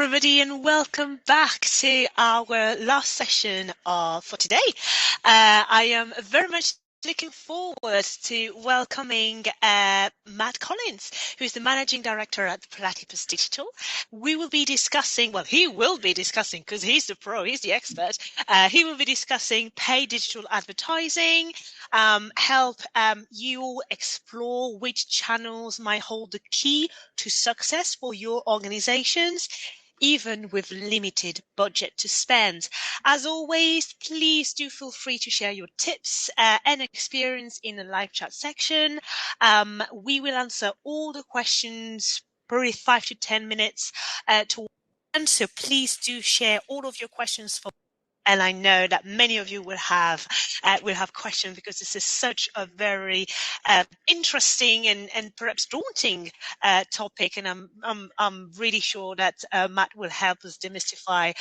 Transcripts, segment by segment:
everybody, and welcome back to our last session for today. I am very much looking forward to welcoming Matt Collins, who is the Managing Director at Platypus Digital. We will be discussing, well, he will be discussing, because he's the pro, he's the expert, he will be discussing paid digital advertising, help you all explore which channels might hold the key to success for your organizations, even with limited budget to spend. As always, please do feel free to share your tips and experience in the live chat section. We will answer all the questions, probably 5 to 10 minutes to one. So please do share all of your questions for. And I know that many of you will have questions, because this is such a very interesting and perhaps daunting topic. And I'm really sure that Matt will help us demystify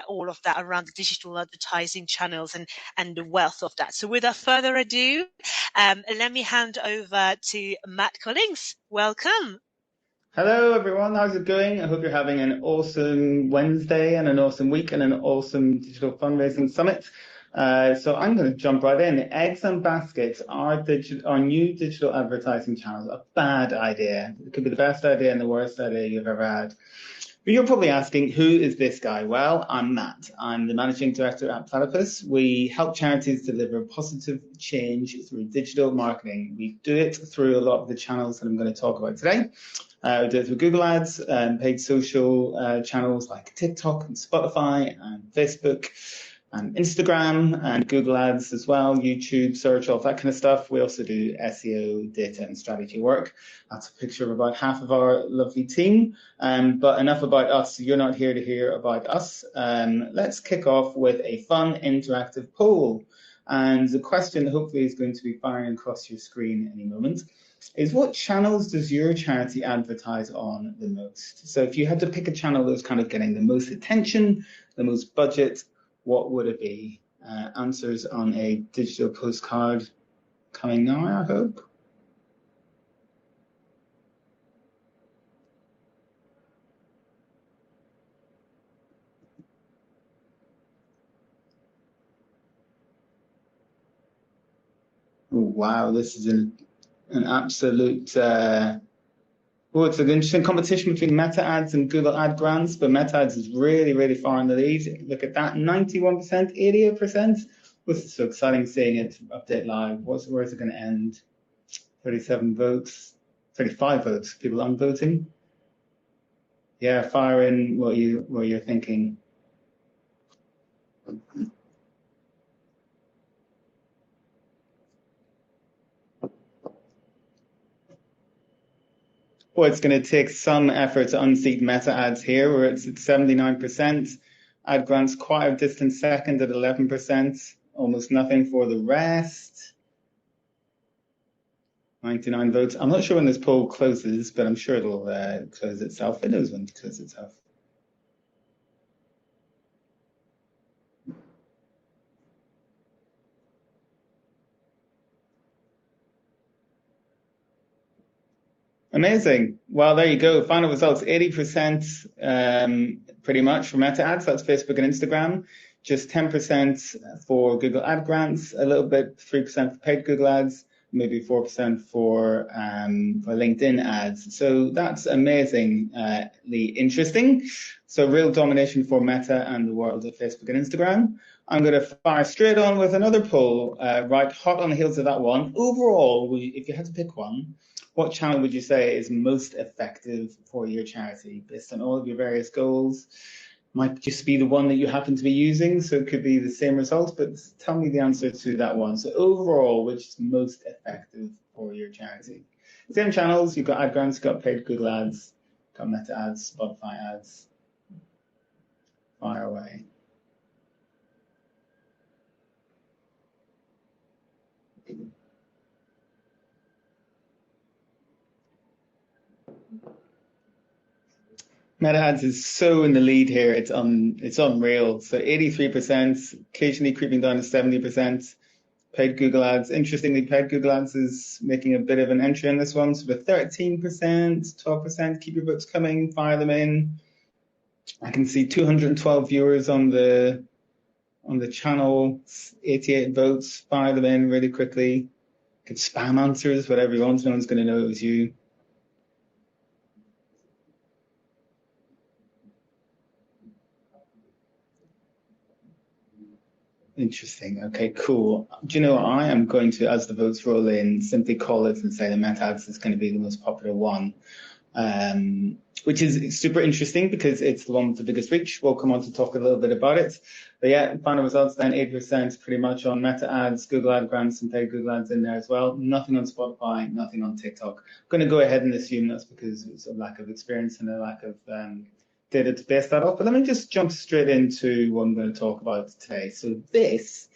all of that around the digital advertising channels and the wealth of that. So without further ado, let me hand over to Matt Collins. Welcome. Hello everyone, how's it going? I hope you're having an awesome Wednesday and an awesome week and an awesome digital fundraising summit. So I'm going to jump right in. Eggs and baskets are new digital advertising channels a bad idea? It could be the best idea and the worst idea you've ever had. But you're probably asking, who is this guy? Well, I'm Matt. I'm the Managing Director at Platypus. We help charities deliver positive change through digital marketing. We do it through a lot of the channels that I'm going to talk about today. We do it through Google Ads, paid social channels like TikTok and Spotify and Facebook and Instagram and Google Ads as well, YouTube, search, all that kind of stuff. We also do SEO, data and strategy work. That's a picture of about half of our lovely team. But enough about us. You're not here to hear about us. Let's kick off with a fun interactive poll. And the question hopefully is going to be firing across your screen any moment. Is what channels does your charity advertise on the most? So if you had to pick a channel that's kind of getting the most attention, the most budget, what would it be? Answers on a digital postcard coming now, I hope. Oh, wow, this is an absolute, it's an interesting competition between Meta Ads and Google Ad Grants, but Meta Ads is really, really far in the lead. Look at that, 91%, 88%. This is so exciting seeing it update live. Where is it going to end? 37 votes, 35 votes, people unvoting. Yeah, fire in what you're thinking. Well, it's going to take some effort to unseat Meta Ads here, where it's at 79%. Ad Grants quite a distant second at 11%. Almost nothing for the rest. 99 votes. I'm not sure when this poll closes, but I'm sure it'll close itself. It knows when to close itself. Amazing. Well, there you go. Final results, 80% pretty much for Meta Ads. That's Facebook and Instagram. Just 10% for Google Ad Grants, a little bit, 3% for paid Google Ads, maybe 4% for LinkedIn ads. So that's amazingly interesting. So real domination for Meta and the world of Facebook and Instagram. I'm going to fire straight on with another poll, right hot on the heels of that one. Overall, if you had to pick one, what channel would you say is most effective for your charity based on all of your various goals? Might just be the one that you happen to be using, so it could be the same result, but tell me the answer to that one. So overall, which is most effective for your charity? Same channels, you've got Ad Grants, you've got paid Google Ads, got Meta Ads, Spotify ads. Fire away. Meta Ads is so in the lead here, it's unreal. So 83%, occasionally creeping down to 70%. Paid Google Ads, interestingly, paid Google Ads is making a bit of an entry in this one. So with 13%, 12%, keep your votes coming, fire them in. I can see 212 viewers on the channel, 88 votes. Fire them in really quickly. Good spam answers, whatever you want. No one's going to know it was you. Interesting. Okay, cool. Do you know what? I am going to, as the votes roll in, simply call it and say the Meta Ads is going to be the most popular one, which is super interesting because it's the one with the biggest reach. We'll come on to talk a little bit about it. But yeah, final results then 8% pretty much on Meta Ads, Google Ad Grants, and paid Google Ads in there as well. Nothing on Spotify, nothing on TikTok. I'm going to go ahead and assume that's because it's a lack of experience and a lack of data to base that off. But let me just jump straight into what I'm going to talk about today. So this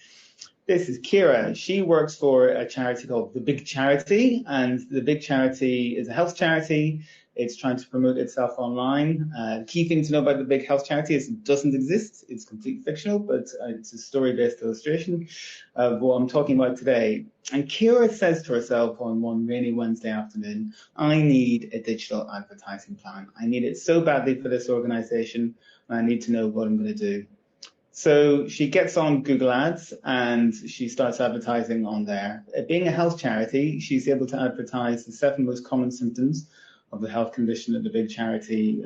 is Kira. She works for a charity called The Big Charity, and The Big Charity is a health charity. It's trying to promote itself online. The key thing to know about The Big Health Charity is it doesn't exist. It's completely fictional, but it's a story-based illustration of what I'm talking about today. And Kira says to herself on one rainy Wednesday afternoon, I need a digital advertising plan. I need it so badly for this organization, and I need to know what I'm going to do. So she gets on Google Ads and she starts advertising on there. Being a health charity, she's able to advertise the 7 most common symptoms of the health condition that the big charity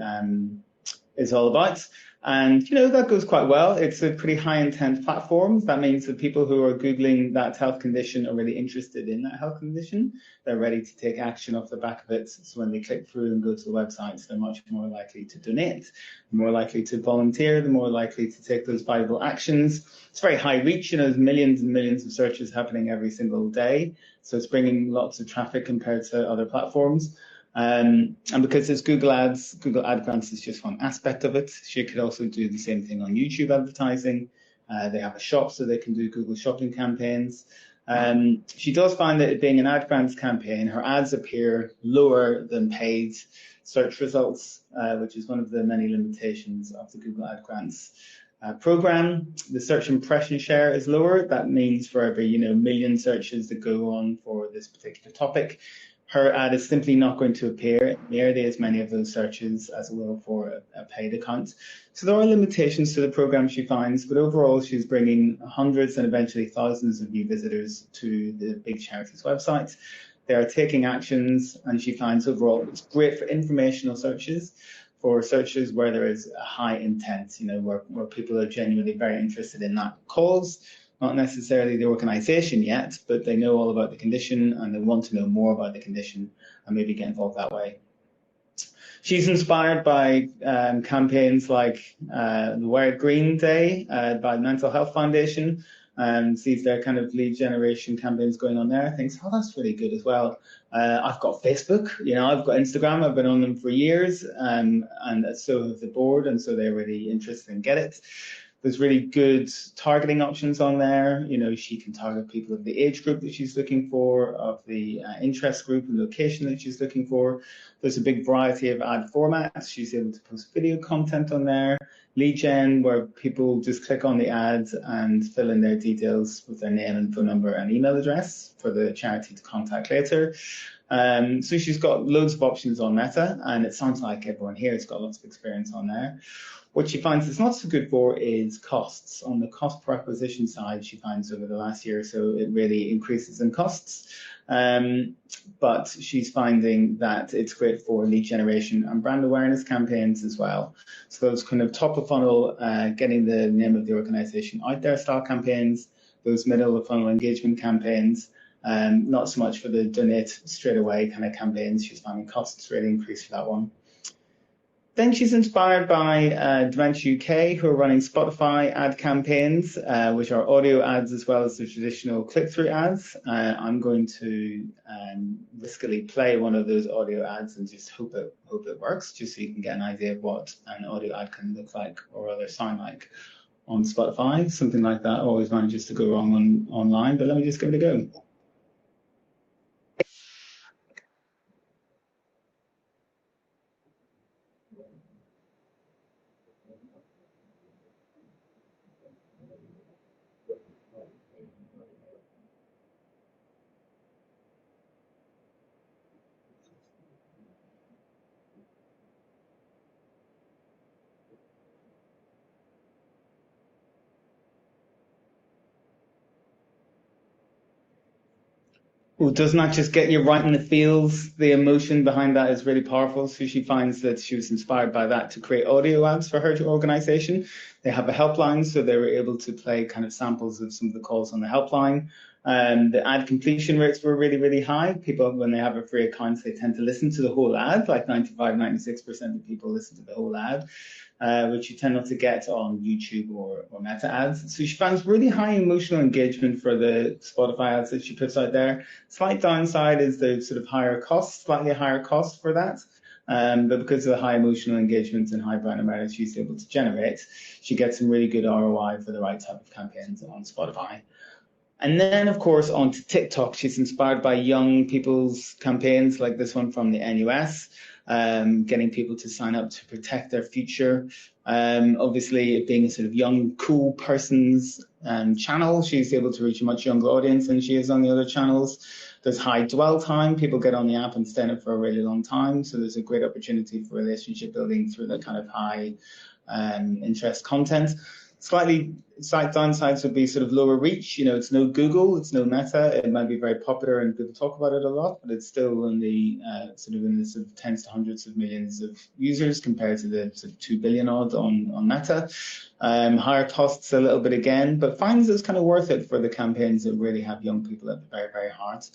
is all about. And, you know, that goes quite well. It's a pretty high intent platform. That means that people who are Googling that health condition are really interested in that health condition. They're ready to take action off the back of it. So when they click through and go to the website, they're much more likely to donate, more likely to volunteer, they're more likely to take those valuable actions. It's very high reach, you know, there's millions and millions of searches happening every single day. So it's bringing lots of traffic compared to other platforms. And because there's Google Ads, Google Ad Grants is just one aspect of it. She could also do the same thing on YouTube advertising. They have a shop, so they can do Google shopping campaigns. She does find that it being an ad grants campaign, her ads appear lower than paid search results, which is one of the many limitations of the Google Ad Grants program. The search impression share is lower. That means for every million searches that go on for this particular topic, her ad is simply not going to appear nearly as many of those searches as it will for a paid account. So there are limitations to the program she finds, but overall she's bringing hundreds and eventually thousands of new visitors to the big charity's website. They are taking actions, and she finds overall it's great for informational searches, for searches where there is a high intent, where people are genuinely very interested in that cause. Not necessarily the organization yet, but they know all about the condition and they want to know more about the condition and maybe get involved that way. She's inspired by campaigns like the Wear Green Day by the Mental Health Foundation, and sees their kind of lead generation campaigns going on there. Thinks, oh, that's really good as well. I've got Facebook, I've got Instagram. I've been on them for years, and so have the board, and so they're really interested in get it. There's really good targeting options on there. She can target people of the age group that she's looking for, of the interest group and location that she's looking for. There's a big variety of ad formats. She's able to post video content on there. Lead gen, where people just click on the ads and fill in their details with their name and phone number and email address for the charity to contact later. So she's got loads of options on Meta, and it sounds like everyone here has got lots of experience on there. What she finds it's not so good for is costs. On the cost per acquisition side, she finds over the last year or so, it really increases in costs. But she's finding that it's great for lead generation and brand awareness campaigns as well. So those kind of top of funnel, getting the name of the organization out there style campaigns, those middle of funnel engagement campaigns, not so much for the donate straight away kind of campaigns. She's finding costs really increase for that one. Then she's inspired by Dementia UK, who are running Spotify ad campaigns, which are audio ads as well as the traditional click-through ads. I'm going to riskily play one of those audio ads and just hope it works, just so you can get an idea of what an audio ad can look like or rather sound like on Spotify. Something like that always manages to go wrong online, but let me just give it a go. Well, does not just get you right in the feels. The emotion behind that is really powerful. So she finds that she was inspired by that to create audio ads for her organization. They have a helpline, so they were able to play kind of samples of some of the calls on the helpline. The ad completion rates were really, really high. People, when they have a free account, they tend to listen to the whole ad, like 95, 96% of people listen to the whole ad. Which you tend not to get on YouTube or Meta ads. So she finds really high emotional engagement for the Spotify ads that she puts out there. Slight downside is the sort of higher cost, slightly higher cost for that. But because of the high emotional engagement and high brand awareness she's able to generate, she gets some really good ROI for the right type of campaigns on Spotify. And then, of course, onto TikTok. She's inspired by young people's campaigns like this one from the NUS, getting people to sign up to protect their future. Obviously, it being a sort of young, cool person's channel, she's able to reach a much younger audience than she is on the other channels. There's high dwell time. People get on the app and stay on it for a really long time. So there's a great opportunity for relationship building through that kind of high interest content. Slightly slight downsides would be sort of lower reach. You know, it's no Google, it's no Meta. It might be very popular and people talk about it a lot, but it's still in the sort of tens to hundreds of millions of users compared to the sort of 2 billion odd on Meta. Higher costs a little bit again, but finds it's kind of worth it for the campaigns that really have young people at the very, very heart.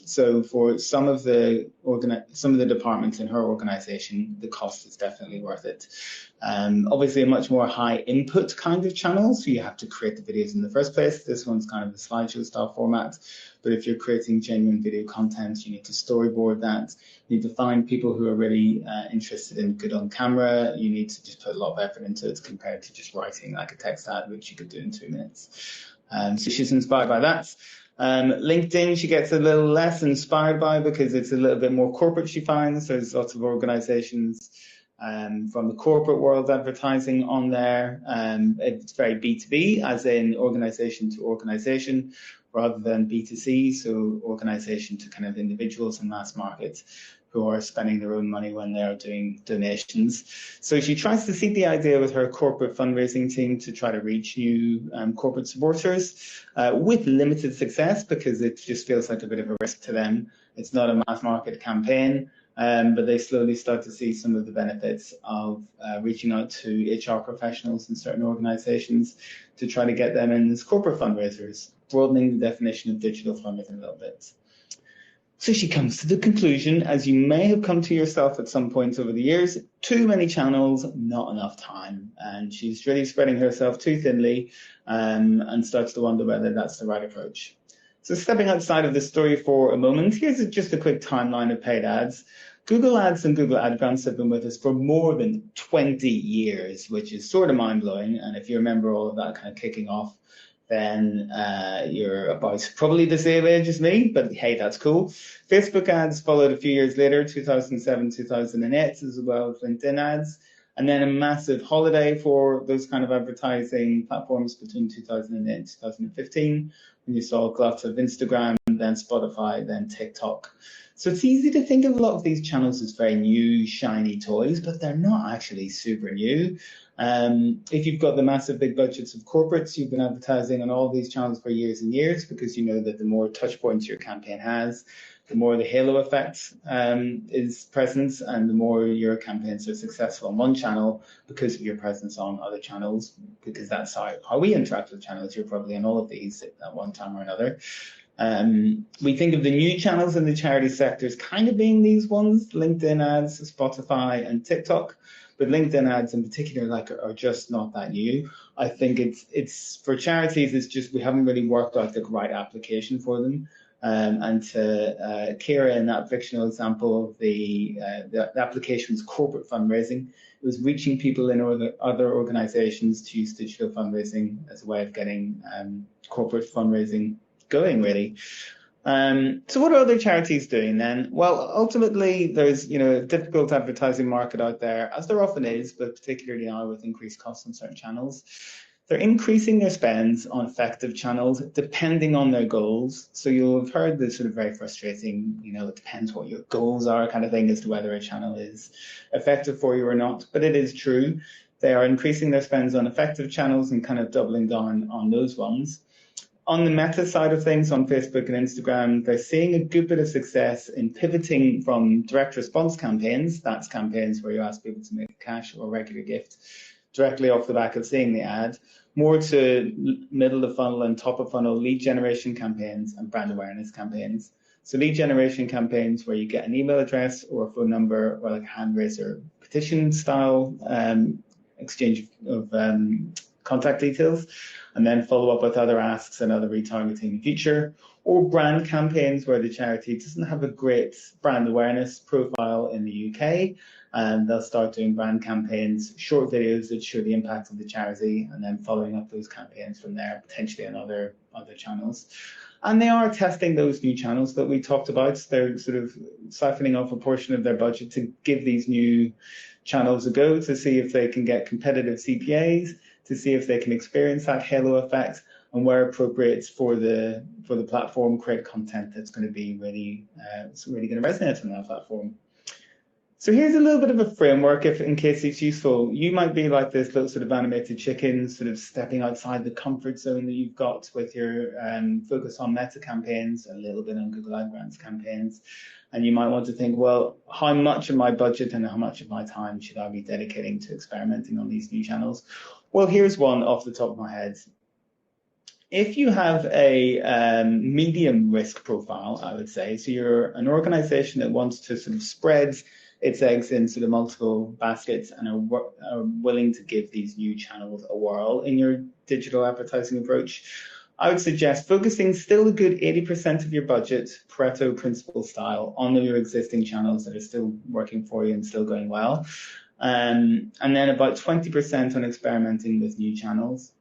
So for some of the departments in her organization, the cost is definitely worth it. Obviously a much more high input kind of channel, so you have to create the videos in the first place. This one's kind of a slideshow style format, but if you're creating genuine video content, you need to storyboard that. You need to find people who are really interested in good on camera. You need to just put a lot of effort into it compared to just writing like a text ad, which you could do in 2 minutes. So she's inspired by that. LinkedIn, she gets a little less inspired by because it's a little bit more corporate, she finds. There's lots of organizations from the corporate world advertising on there. It's very B2B, as in organization to organization, rather than B2C, so organization to kind of individuals and mass markets who are spending their own money when they're doing donations. So she tries to seed the idea with her corporate fundraising team to try to reach new corporate supporters with limited success because it just feels like a bit of a risk to them. It's not a mass market campaign, but they slowly start to see some of the benefits of reaching out to HR professionals in certain organizations to try to get them in as corporate fundraisers, broadening the definition of digital fundraising a little bit. So she comes to the conclusion, as you may have come to yourself at some point over the years, too many channels, not enough time. And she's really spreading herself too thinly and starts to wonder whether that's the right approach. So stepping outside of the story for a moment, here's just a quick timeline of paid ads. Google Ads and Google Ad Grants have been with us for more than 20 years, which is sort of mind-blowing. And if you remember all of that kind of kicking off, then you're about probably the same age as me, but hey, that's cool. Facebook ads followed a few years later, 2007, 2008, as well as LinkedIn ads. And then a massive holiday for those kind of advertising platforms between 2008 and 2015, when you saw lots of Instagram, then Spotify, then TikTok. So it's easy to think of a lot of these channels as very new, shiny toys, but they're not actually super new. If you've got the massive big budgets of corporates, you've been advertising on all these channels for years and years because you know that the more touch points your campaign has, the more the halo effect is present and the more your campaigns are successful on one channel because of your presence on other channels, because that's how we interact with channels. You're probably on all of these at one time or another. We think of the new channels in the charity sector as kind of being these ones, LinkedIn ads, Spotify and TikTok. But LinkedIn ads in particular are just not that new. I think it's for charities, it's just we haven't really worked out the right application for them. And to Kira, in that fictional example, the application was corporate fundraising. It was reaching people in other organizations to use digital fundraising as a way of getting corporate fundraising going, really. So what are other charities doing then? Well, ultimately, there's a difficult advertising market out there, as there often is, but particularly now with increased costs on certain channels. They're increasing their spends on effective channels depending on their goals. So you'll have heard the sort of very frustrating, it depends what your goals are kind of thing as to whether a channel is effective for you or not. But it is true. They are increasing their spends on effective channels and kind of doubling down on those ones. On the Meta side of things, on Facebook and Instagram, they're seeing a good bit of success in pivoting from direct response campaigns. That's campaigns where you ask people to make a cash or regular gift directly off the back of seeing the ad, more to middle of funnel and top of funnel lead generation campaigns and brand awareness campaigns. So lead generation campaigns where you get an email address or a phone number or like a hand raise or petition style exchange of contact details, and then follow up with other asks and other retargeting in the future. Or brand campaigns where the charity doesn't have a great brand awareness profile in the UK, and they'll start doing brand campaigns, short videos that show the impact of the charity, and then following up those campaigns from there, potentially on other channels. And they are testing those new channels that we talked about. They're sort of siphoning off a portion of their budget to give these new channels a go, to see if they can get competitive CPAs, to see if they can experience that halo effect, and where appropriate for the platform, create content that's going to be really going to resonate on that platform. So here's a little bit of a framework, if in case it's useful. You might be like this little sort of animated chicken, sort of stepping outside the comfort zone that you've got with your focus on Meta campaigns, a little bit on Google AdWords campaigns. And you might want to think, well, how much of my budget and how much of my time should I be dedicating to experimenting on these new channels? Well, here's one off the top of my head. If you have a medium risk profile, I would say, so you're an organization that wants to sort of spread its eggs in sort of multiple baskets and are willing to give these new channels a whirl in your digital advertising approach, I would suggest focusing still a good 80% of your budget, Pareto principle style, on your existing channels that are still working for you and still going well. And then about 20% on experimenting with new channels.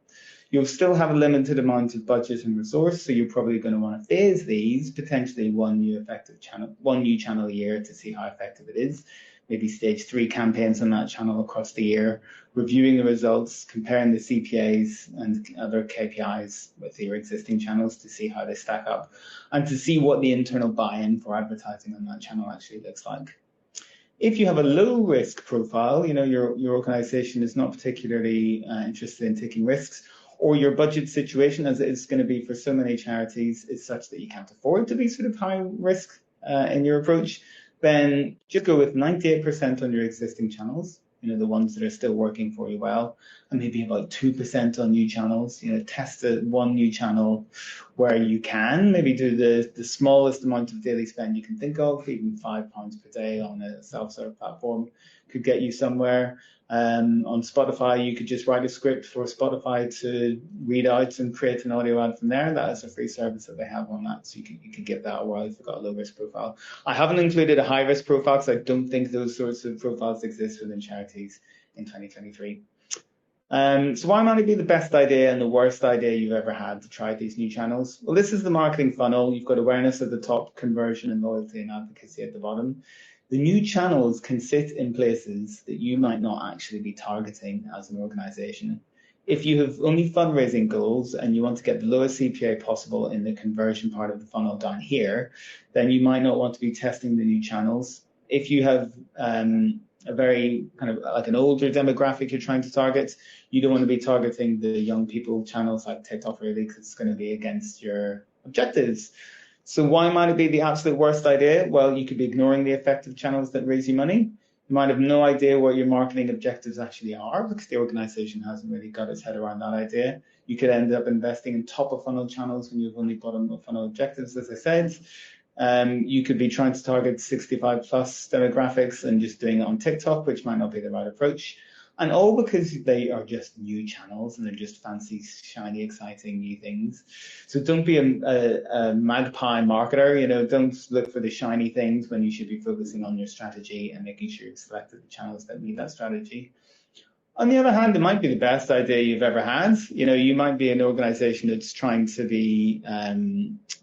You'll still have a limited amount of budget and resource, so you're probably going to want to phase these, potentially one new channel a year to see how effective it is. Maybe stage 3 campaigns on that channel across the year, reviewing the results, comparing the CPAs and other KPIs with your existing channels to see how they stack up, and to see what the internal buy-in for advertising on that channel actually looks like. If you have a low risk profile, your organization is not particularly interested in taking risks, or your budget situation, as it is going to be for so many charities, is such that you can't afford to be sort of high risk in your approach, then just go with 98% on your existing channels, the ones that are still working for you well, and maybe about 2% on new channels. Test one new channel where you can, maybe do the smallest amount of daily spend you can think of. Even £5 per day on a self-serve platform could get you somewhere. On Spotify, you could just write a script for Spotify to read out and create an audio ad from there. That is a free service that they have on that, so you can give that a whirl if you've got a low risk profile. I haven't included a high risk profile because I don't think those sorts of profiles exist within charities in 2023. So why might it be the best idea and the worst idea you've ever had to try these new channels? Well, this is the marketing funnel. You've got awareness at the top, conversion and loyalty and advocacy at the bottom. The new channels can sit in places that you might not actually be targeting as an organization. If you have only fundraising goals and you want to get the lowest CPA possible in the conversion part of the funnel down here, then you might not want to be testing the new channels. If you have a very kind of like an older demographic you're trying to target, you don't want to be targeting the young people channels like TikTok really, because it's going to be against your objectives. So why might it be the absolute worst idea? Well, you could be ignoring the effective channels that raise you money. You might have no idea what your marketing objectives actually are because the organization hasn't really got its head around that idea. You could end up investing in top of funnel channels when you've only bottom of funnel objectives, as I said. You could be trying to target 65 plus demographics and just doing it on TikTok, which might not be the right approach. And all because they are just new channels and they're just fancy, shiny, exciting new things. So don't be a magpie marketer, don't look for the shiny things when you should be focusing on your strategy and making sure you've selected the channels that meet that strategy. On the other hand, it might be the best idea you've ever had. You might be an organization that's trying to be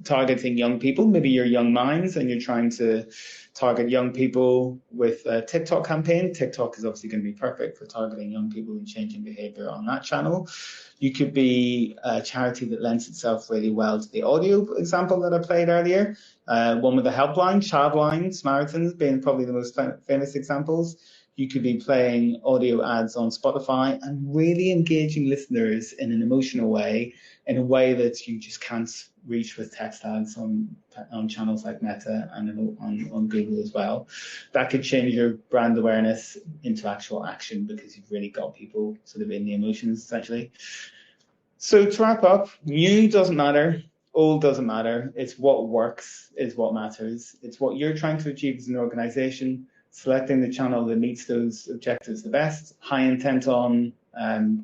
targeting young people. Maybe you're Young Minds and you're trying to target young people with a TikTok campaign. TikTok is obviously going to be perfect for targeting young people and changing behavior on that channel. You could be a charity that lends itself really well to the audio example that I played earlier. One with a helpline, Childline, Samaritans being probably the most famous examples. You could be playing audio ads on Spotify and really engaging listeners in an emotional way, in a way that you just can't reach with text ads on channels like Meta and on Google as well. That could change your brand awareness into actual action because you've really got people sort of in the emotions, essentially. So to wrap up, new doesn't matter, old doesn't matter. It's what works is what matters. It's what you're trying to achieve as an organization, selecting the channel that meets those objectives the best, high intent on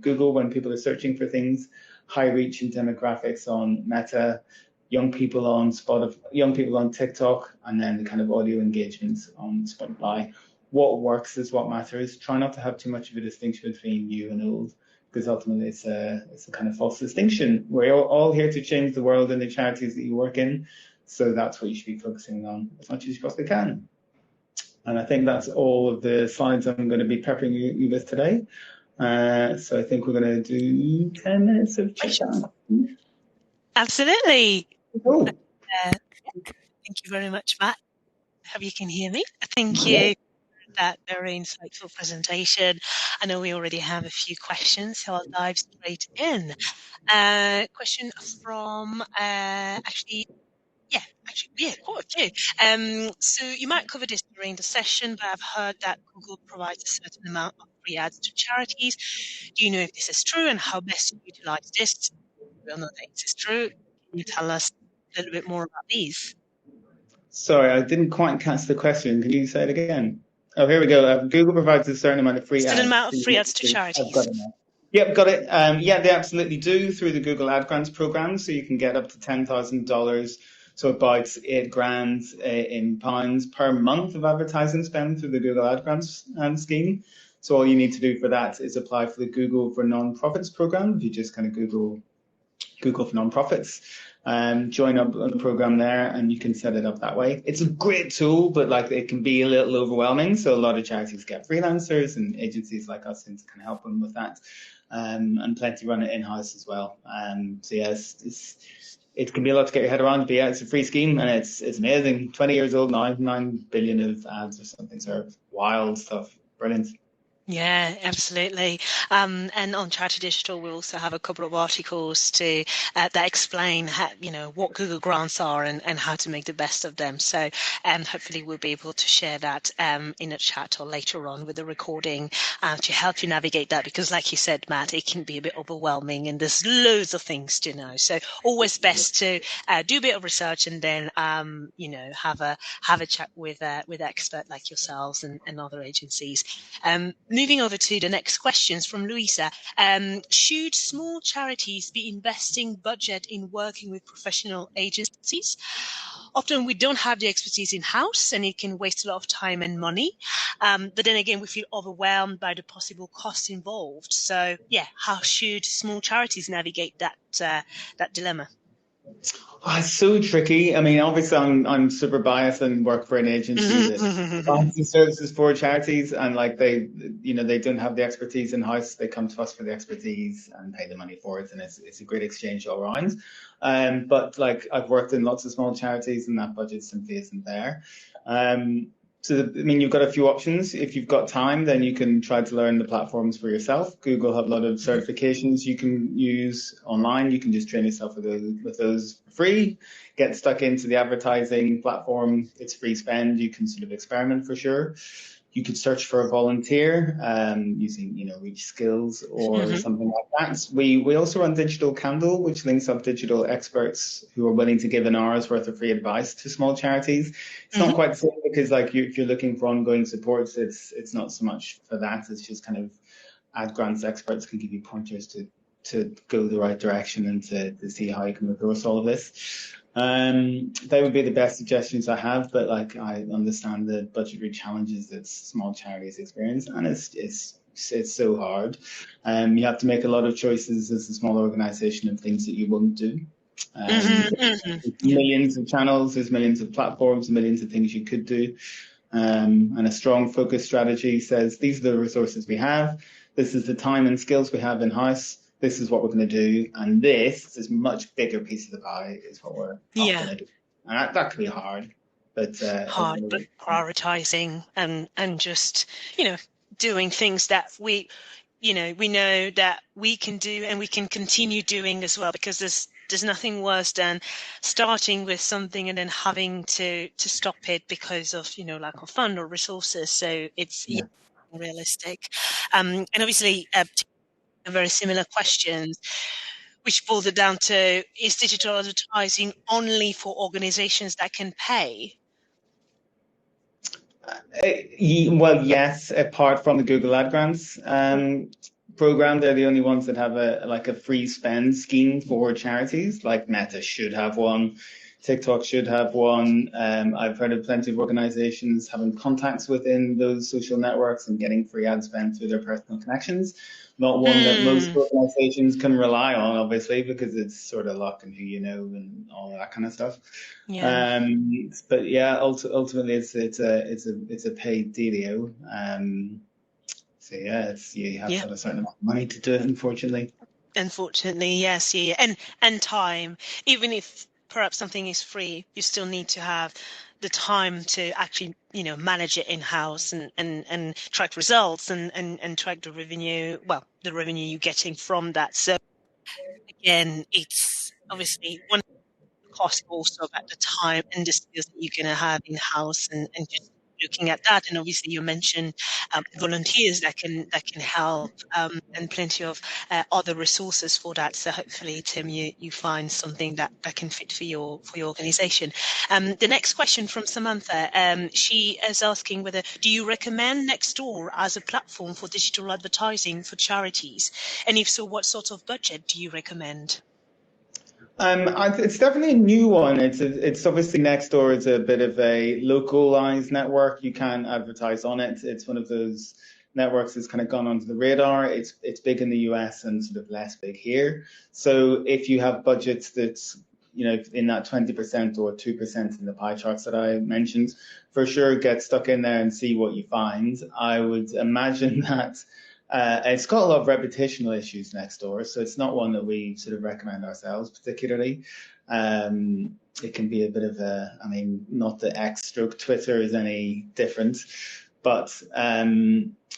Google when people are searching for things, high reach and demographics on Meta, young people on Spotify, young people on TikTok, and then the kind of audio engagements on Spotify. What works is what matters. Try not to have too much of a distinction between new and old, because ultimately it's a kind of false distinction. We're all here to change the world and the charities that you work in. So that's what you should be focusing on as much as you possibly can. And I think that's all of the slides I'm going to be peppering you with today. So I think we're going to do 10 minutes of chit chat. Absolutely. Oh. Thank you very much, Matt. I hope you can hear me. Thank you for that very insightful presentation. I know we already have a few questions, so I'll dive straight in. Question from quite a few. So you might cover this during the session, but I've heard that Google provides a certain amount of free ads to charities. Do you know if this is true and how best to utilize this? We all know that this is true. Can you tell us a little bit more about these? Sorry, I didn't quite catch the question. Can you say it again? Oh, here we go. Google provides a certain amount of free ads. Certain amount of free ads to charities. I've got it now. Yep, got it. Yeah, they absolutely do through the Google Ad Grants program. So you can get up to $10,000. So about £8,000 in pounds per month of advertising spend through the Google Ad Grants scheme. So all you need to do for that is apply for the Google for Nonprofits program. If you just kind of Google for nonprofits, join up on the program there, and you can set it up that way. It's a great tool, but like it can be a little overwhelming. So a lot of charities get freelancers, and agencies like us can help them with that, and plenty run it in-house as well. So yes, it can be a lot to get your head around, but yeah, it's a free scheme and it's amazing. 20 years old now, 9 billion of ads or something. So wild stuff, brilliant. Yeah, absolutely. And on Charity Digital, we also have a couple of articles that explain how, what Google grants are and how to make the best of them. So hopefully we'll be able to share that in a chat or later on with the recording to help you navigate that. Because like you said, Matt, it can be a bit overwhelming and there's loads of things to know. So always best to do a bit of research and then, have a chat with expert like yourselves and other agencies. Moving over to the next questions from Louisa. Should small charities be investing budget in working with professional agencies? Often we don't have the expertise in-house and it can waste a lot of time and money. But then again, we feel overwhelmed by the possible costs involved. So yeah, how should small charities navigate that dilemma? Oh, it's so tricky. I mean, obviously, I'm super biased and work for an agency that provides the services for charities, and like they don't have the expertise in house. They come to us for the expertise and pay the money for it, and it's a great exchange all around. But like I've worked in lots of small charities, and that budget simply isn't there. You've got a few options. If you've got time, then you can try to learn the platforms for yourself. Google have a lot of certifications you can use online. You can just train yourself with those for free. Get stuck into the advertising platform. It's free spend. You can sort of experiment for sure. You could search for a volunteer using, Reach Skills or something like that. We also run Digital Candle, which links up digital experts who are willing to give an hour's worth of free advice to small charities. It's not quite the same because, like, if you're looking for ongoing support, it's not so much for that. It's just kind of ad grants experts can give you pointers to go the right direction and to see how you can reverse all of this. They would be the best suggestions I have, but like I understand the budgetary challenges that small charities experience, and it's so hard. You have to make a lot of choices as a small organization of things that you won't do. Millions of channels, there's millions of platforms, millions of things you could do. And a strong focus strategy says these are the resources we have. This is the time and skills we have in house. This is what we're going to do, and this much bigger piece of the pie is what we're going to do. And that can be hard, but prioritizing and just doing things that we know that we can do and we can continue doing as well, because there's nothing worse than starting with something and then having to stop it because of lack of fund or resources. So it's Yeah. realistic. And obviously very similar questions, which boils it down to, is digital advertising only for organizations that can pay? Well, yes, apart from the Google Ad Grants program, they're the only ones that have a free spend scheme for charities. Like Meta should have one, TikTok should have one. I've heard of plenty of organizations having contacts within those social networks and getting free ad spend through their personal connections. Not one that most Mm, organizations can rely on, obviously, because it's sort of luck and who you know and all that kind of stuff. yeah, But yeah, ultimately it's a paid dealio. So yeah, you have to yeah. have a certain amount of money to do it, unfortunately. Unfortunately, yes, yeah, yeah. And time. Even if perhaps something is free, you still need to have the time to actually, manage it in-house and track results and track the revenue, well, the revenue you're getting from that. So again, it's obviously one cost also at the time and the skills that you're going to have in-house, and just looking at that. And obviously you mentioned volunteers that can help, and plenty of other resources for that. So hopefully, Tim, you find something that can fit for your organization. The next question from Samantha, she is asking whether, do you recommend Nextdoor as a platform for digital advertising for charities, and if so, what sort of budget do you recommend? It's definitely a new one. It's obviously Nextdoor is a bit of a localized network. You can advertise on it. It's one of those networks that's kind of gone under the radar. It's big in the US and sort of less big here. So if you have budgets that's in that 20% or 2% in the pie charts that I mentioned, for sure get stuck in there and see what you find. I would imagine that it's got a lot of reputational issues next door, so it's not one that we sort of recommend ourselves particularly. It can be a bit of I mean, not that X stroke Twitter is any different, but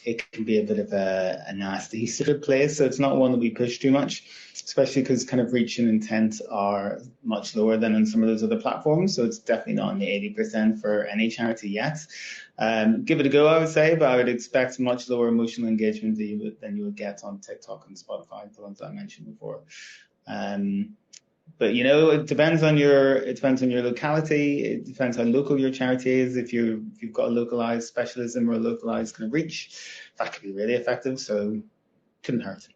it can be a bit of a nasty sort of place. So it's not one that we push too much, especially because kind of reach and intent are much lower than on some of those other platforms. So it's definitely not in the 80% for any charity yet. Give it a go, I would say, but I would expect much lower emotional engagement than you would get on TikTok and Spotify, the ones I mentioned before. But it depends on your locality. It depends how local your charity is. If you've got a localized specialism or a localized kind of reach, that could be really effective. So couldn't hurt.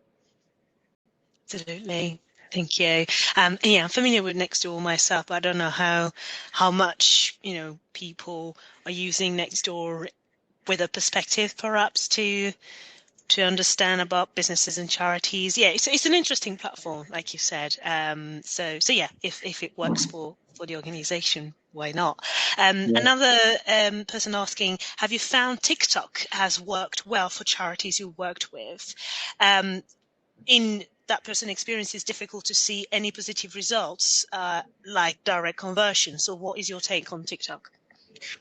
Absolutely. Thank you. Yeah, I'm familiar with Nextdoor myself, but I don't know how much, people are using Nextdoor with a perspective perhaps to understand about businesses and charities. Yeah, it's an interesting platform, like you said. So yeah, if it works for the organization, why not? Yeah. Another person asking, have you found TikTok has worked well for charities you worked with? In that person experience, it's difficult to see any positive results, like direct conversion. So what is your take on TikTok?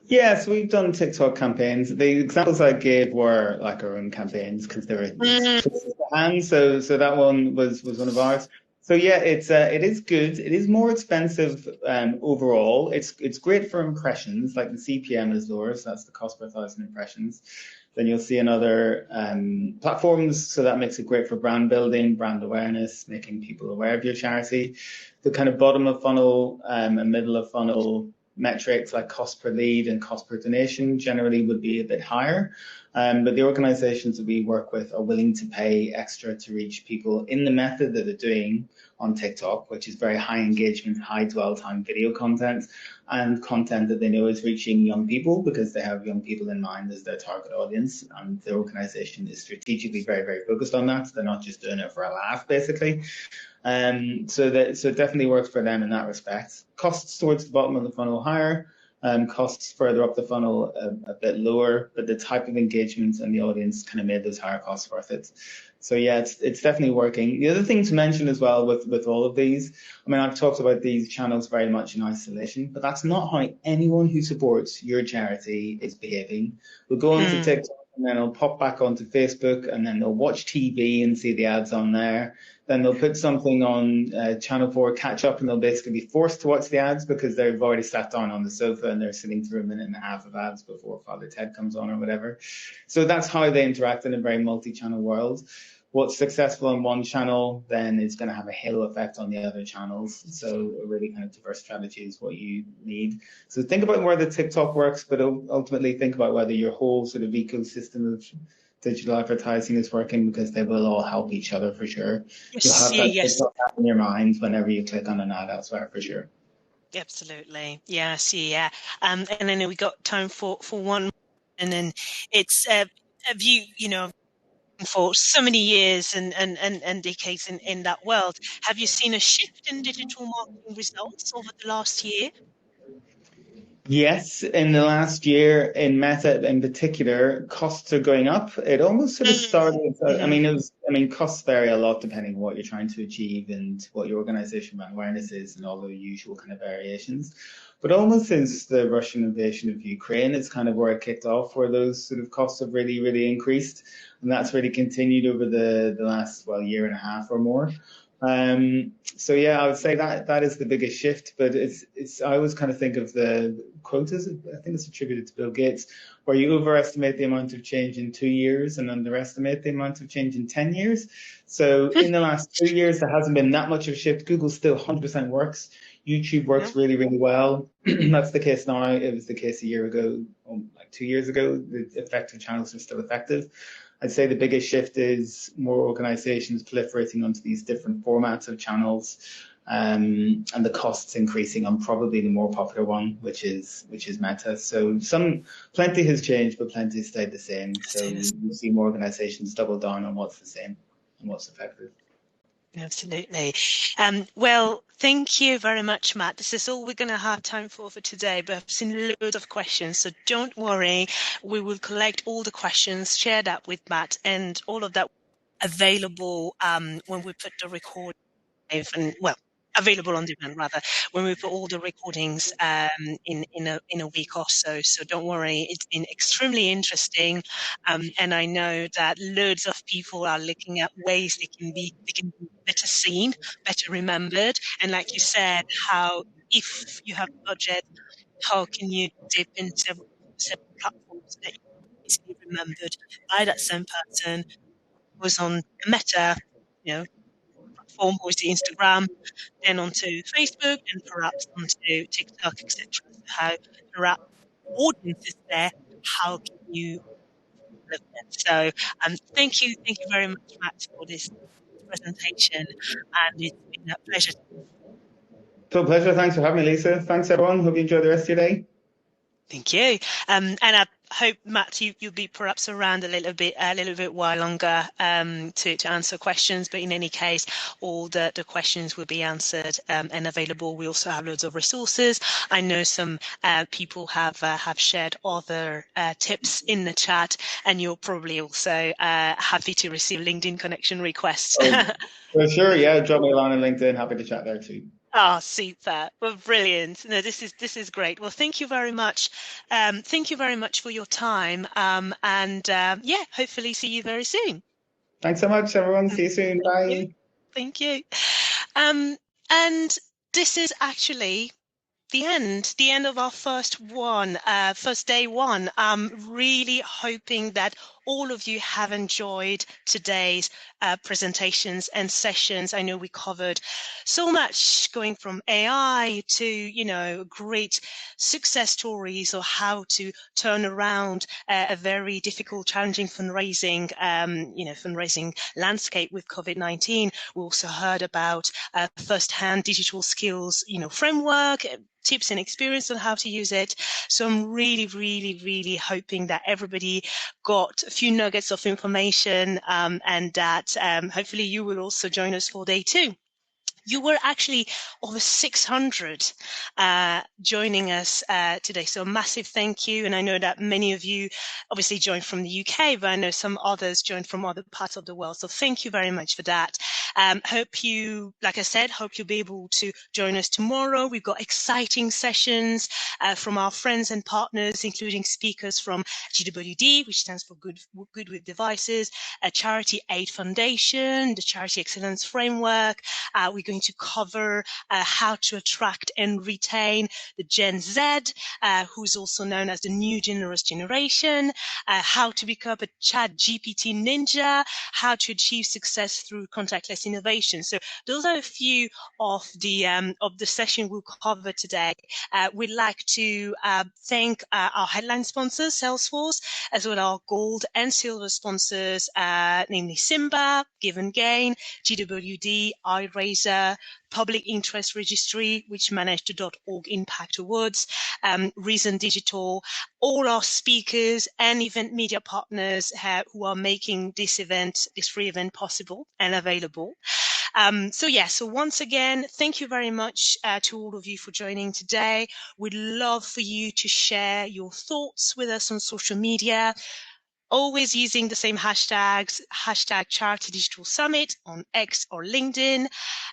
Yes, we've done TikTok campaigns. The examples I gave were like our own campaigns because they were it's Mm, closest to hand. So that one was one of ours. So yeah, it is good. It is more expensive overall. It's great for impressions. Like the CPM is lower, so that's the cost per 1,000 impressions than you'll see in other platforms. So that makes it great for brand building, brand awareness, making people aware of your charity. The kind of bottom of funnel and middle of funnel metrics like cost per lead and cost per donation generally would be a bit higher. But the organizations that we work with are willing to pay extra to reach people in the method that they're doing on TikTok, which is very high engagement, high dwell time video content, and content that they know is reaching young people because they have young people in mind as their target audience. And the organization is strategically very, very focused on that. They're not just doing it for a laugh, basically. So it definitely works for them in that respect. Costs towards the bottom of the funnel higher, costs further up the funnel a bit lower, but the type of engagement and the audience kind of made those higher costs worth it. So yeah, it's definitely working. The other thing to mention as well with all of these, I mean, I've talked about these channels very much in isolation, but that's not how anyone who supports your charity is behaving. We'll go onto mm, TikTok and then they'll pop back onto Facebook, and then they'll watch TV and see the ads on there. Then they'll put something on Channel 4 catch up, and they'll basically be forced to watch the ads because they've already sat down on the sofa and they're sitting through a minute and a half of ads before Father Ted comes on or whatever. So that's how they interact in a very multi-channel world. What's successful on one channel then is going to have a halo effect on the other channels. So a really kind of diverse strategy is what you need. So think about where the TikTok works, but ultimately think about whether your whole sort of ecosystem of digital advertising is working, because they will all help each other for sure. You'll Yes, have yeah, that yes. TikTok app in your mind whenever you click on an ad elsewhere for sure. Absolutely. Yes, yeah. And then we got time for one, and then it's have you know, for so many years and decades in that world, have you seen a shift in digital marketing results over the last year? Yes, in the last year in Meta in particular, costs are going up. It almost sort of started, Mm-hmm. costs vary a lot depending on what you're trying to achieve and what your organization brand awareness is and all the usual kind of variations. But almost since the Russian invasion of Ukraine, it's kind of where it kicked off, where those sort of costs have really, really increased. And that's really continued over the last, well, year and a half or more. So yeah, I would say that is the biggest shift, but it's I always kind of think of the quotas. I think it's attributed to Bill Gates, where you overestimate the amount of change in 2 years and underestimate the amount of change in 10 years. So in the last 2 years, there hasn't been that much of a shift. Google still 100% works. YouTube Yeah. works really, really well. That's the case now. It was the case a year ago, like 2 years ago. The effective channels are still effective. I'd say the biggest shift is more organizations proliferating onto these different formats of channels, and the costs increasing on probably the more popular one, which is Meta. So plenty has changed, but plenty has stayed the same. So you see more organizations double down on what's the same and what's effective. Absolutely. Well, thank you very much, Matt. This is all we're going to have time for today, but I've seen loads of questions, so don't worry. We will collect all the questions, share that with Matt, and all of that available when we put the record and well, available on demand rather, when we put all the recordings in a week or so. So don't worry, it's been extremely interesting, and I know that loads of people are looking at ways they can be better seen, better remembered, and like you said, how if you have a budget, how can you dip into several platforms so that you can easily remembered by that same person who's on Meta, you know, platform, or is it Instagram, then onto Facebook, and perhaps onto TikTok, etc. So how there are audiences there, how can you live it? So thank you very much, Matt, for this presentation, and it's been a pleasure. So pleasure. Thanks for having me, Lisa. Thanks everyone. Hope you enjoy the rest of your day. Thank you. And I hope, Matt, you'll be perhaps around a little bit while longer to answer questions. But in any case, all the questions will be answered and available. We also have loads of resources. I know some people have shared other tips in the chat, and you're probably also happy to receive LinkedIn connection requests. Oh, for sure. Yeah, drop me a line on LinkedIn. Happy to chat there too. Oh, super. Well, brilliant. No, this is great. Well, thank you very much. Thank you very much for your time. And yeah, hopefully see you very soon. Thanks so much, everyone. See you soon. Thank you. Bye. Thank you. And this is actually the end of our first day one. I'm really hoping that all of you have enjoyed today's presentations and sessions. I know we covered so much, going from AI to, great success stories, or how to turn around a very difficult, challenging fundraising landscape with COVID-19. We also heard about first-hand digital skills, framework, tips and experience on how to use it. So I'm really, really, really hoping that everybody got a few nuggets of information, and that hopefully you will also join us for day two. You were actually over 600 joining us today. So a massive thank you. And I know that many of you obviously joined from the UK, but I know some others joined from other parts of the world. So thank you very much for that. Hope you, like I said, hope you'll be able to join us tomorrow. We've got exciting sessions from our friends and partners, including speakers from GWD, which stands for Good with Devices, a Charity Aid Foundation, the Charity Excellence Framework. We're going to cover how to attract and retain the Gen Z, who's also known as the new generous generation, how to become a chat GPT ninja, how to achieve success through contactless innovation. So those are a few of the session we'll cover today. We'd like to thank our headline sponsors, Salesforce, as well as our gold and silver sponsors, namely Simba, Give and Gain, GWD, iRaiser, Public Interest Registry, which managed the .org Impact Awards, Reason Digital, all our speakers and event media partners who are making this free event possible and available. So once again, thank you very much to all of you for joining today. We'd love for you to share your thoughts with us on social media, always using the same hashtags, hashtag Charity Digital Summit on X or LinkedIn.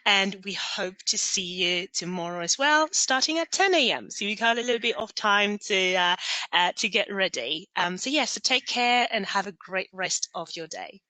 And we hope to see you tomorrow as well, starting at 10 a.m. So you got a little bit of time to get ready. So take care and have a great rest of your day.